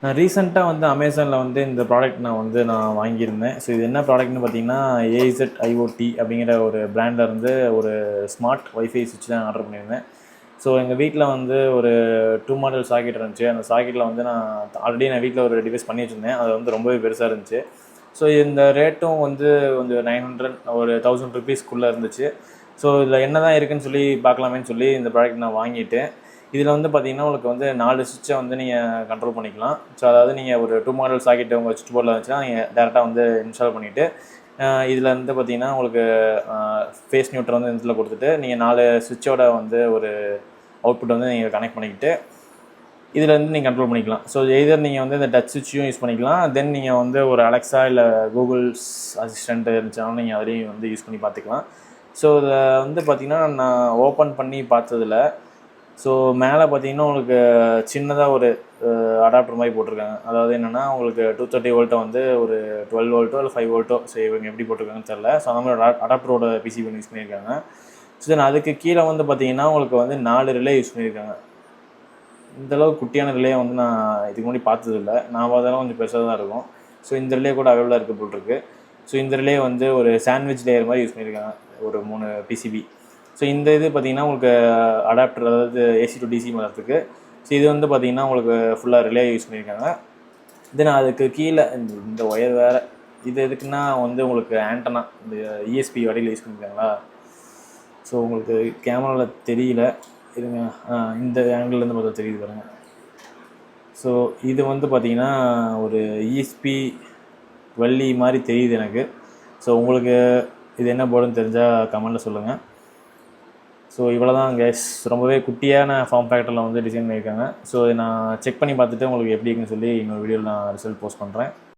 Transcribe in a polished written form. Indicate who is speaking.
Speaker 1: நான் ரீசெண்டா வந்து Amazonல வந்து இந்த ப்ராடக்ட் நான் வாங்கியிருந்தேன். ஸோ இது என்ன ப்ராடக்ட்னு பார்த்தீங்கன்னா, ஏஇசட் ஐஓடி அப்படிங்கிற ஒரு பிராண்ட்ல இருந்து ஒரு ஸ்மார்ட் வைஃபை ஸ்விட்ச் தான் ஆர்டர் பண்ணியிருந்தேன். ஸோ எங்க வீட்ல வந்து ஒரு 2 மாடல் சாக்கெட் இருந்துச்சு. அந்த சாக்கெட்ல வந்து நான் வீட்ல ஒரு டிவைஸ் பண்ணி வச்சிருந்தேன். அது வந்து ரொம்பவே பெருசா இருந்துச்சு. ஸோ இந்த ரேட்டும் வந்து கொஞ்சம் 900 ஒரு 1000 ருப்பீஸ்க்குள்ள இருந்துச்சு. ஸோ இதில் என்ன தான் இருக்குன்னு சொல்லி பார்க்கலாமேன்னு சொல்லி இந்த ப்ராடக்ட் நான் வாங்கிட்டேன். இதில் வந்து பார்த்தீங்கன்னா, உங்களுக்கு வந்து 4 ஸ்விட்சை வந்து நீங்கள் கண்ட்ரோல் பண்ணிக்கலாம். ஸோ அதாவது நீங்கள் ஒரு 2 மாடல் சாக்கெட் உங்கள் சுவிட்ச் போர்டில் இருந்துச்சுன்னா, நீங்கள் டேரெக்டாக வந்து இன்ஸ்டால் பண்ணிவிட்டு, இதில் வந்து பார்த்தீங்கன்னா, உங்களுக்கு ஃபேஸ் நியூட்ரல் வந்து இந்த இடத்துல கொடுத்துட்டு, நீங்கள் 4 ஸ்விட்சோட வந்து ஒரு அவுட்புட் வந்து நீங்கள் கனெக்ட் பண்ணிக்கிட்டு, இதில் வந்து நீங்கள் கண்ட்ரோல் பண்ணிக்கலாம். ஸோ எய்தர் நீங்கள் வந்து இந்த டச் ஸ்விட்சையும் யூஸ் பண்ணிக்கலாம். தென் நீங்கள் வந்து ஒரு அலெக்ஸா இல்லை கூகுள்ஸ் அசிஸ்டண்ட் இருந்துச்சுனாலும் நீங்கள் அதிலையும் வந்து யூஸ் பண்ணி பார்த்துக்கலாம். ஸோ இதில் வந்து பார்த்தீங்கன்னா, நான் ஓப்பன் பண்ணி பார்த்ததில் ஸோ மேலே பார்த்தீங்கன்னா, உங்களுக்கு சின்னதாக ஒரு அடாப்டர் மாதிரி போட்டிருக்காங்க. அதாவது என்னென்னா, உங்களுக்கு 230 வோல்ட்டை வந்து ஒரு 12 வோல்ட்டோ இல்லை 5 வோல்ட்டோ ஸோ இவங்க எப்படி போட்டிருக்காங்கன்னு தெரில. ஸோ அந்த மாதிரி அடாப்டரோட பிசிபி ஒன்று யூஸ் பண்ணியிருக்காங்க. ஸோ தென் அதுக்கு கீழே வந்து பார்த்தீங்கன்னா, உங்களுக்கு வந்து 4 ரிலே யூஸ் பண்ணியிருக்காங்க. இந்தளவுக்கு குட்டியான ரிலே வந்து நான் இதுக்கு முன்னாடி பார்த்ததில்ல. நான் பார்த்ததெல்லாம் கொஞ்சம் பெருசாக தான் இருக்கும். ஸோ இந்த ரிலே கூட அவைலபிளாக இருக்க போட்டிருக்கு. ஸோ இந்த ரிலே வந்து ஒரு சாண்ட்விச் லேயர் மாதிரி யூஸ் பண்ணியிருக்காங்க, ஒரு 3 பிசிபி. ஸோ இந்த இது பார்த்தீங்கன்னா, உங்களுக்கு அடாப்டர், அதாவது ஏசி டு டிசி மாற்றுறதுக்கு. ஸோ இது வந்து பார்த்தீங்கன்னா, உங்களுக்கு ஃபுல்லாக ரிலே யூஸ் பண்ணியிருக்காங்க. தென் அதுக்கு கீழே இந்த ஒயர் வேறு. இது எதுக்குன்னா வந்து உங்களுக்கு ஆண்டனா, இந்த இஎஸ்பி வடிவில் யூஸ் பண்ணியிருக்காங்களா. ஸோ உங்களுக்கு கேமராவில் தெரியல, இருங்க, இந்த ஆங்கிள்லேருந்து பார்த்தா தெரியுது பாருங்க. ஸோ இது வந்து பார்த்தீங்கன்னா, ஒரு இஎஸ்பி வள்ளி மாதிரி தெரியுது எனக்கு. ஸோ உங்களுக்கு இது என்ன போர்டுன்னு தெரிஞ்சால் கமெண்ட்டில் சொல்லுங்கள். ஸோ இவ்வளோ தான் கேஸ். ரொம்பவே குட்டியான ஃபார்ம் ஃபேக்டரில் வந்து டிசைன் பண்ணியிருக்காங்க. ஸோ நான் செக் பண்ணி பார்த்துட்டு உங்களுக்கு எப்படி இருக்குன்னு சொல்லி இன்னொரு வீடியோவில் நான் ரிசல்ட் போஸ்ட் பண்ணுறேன்.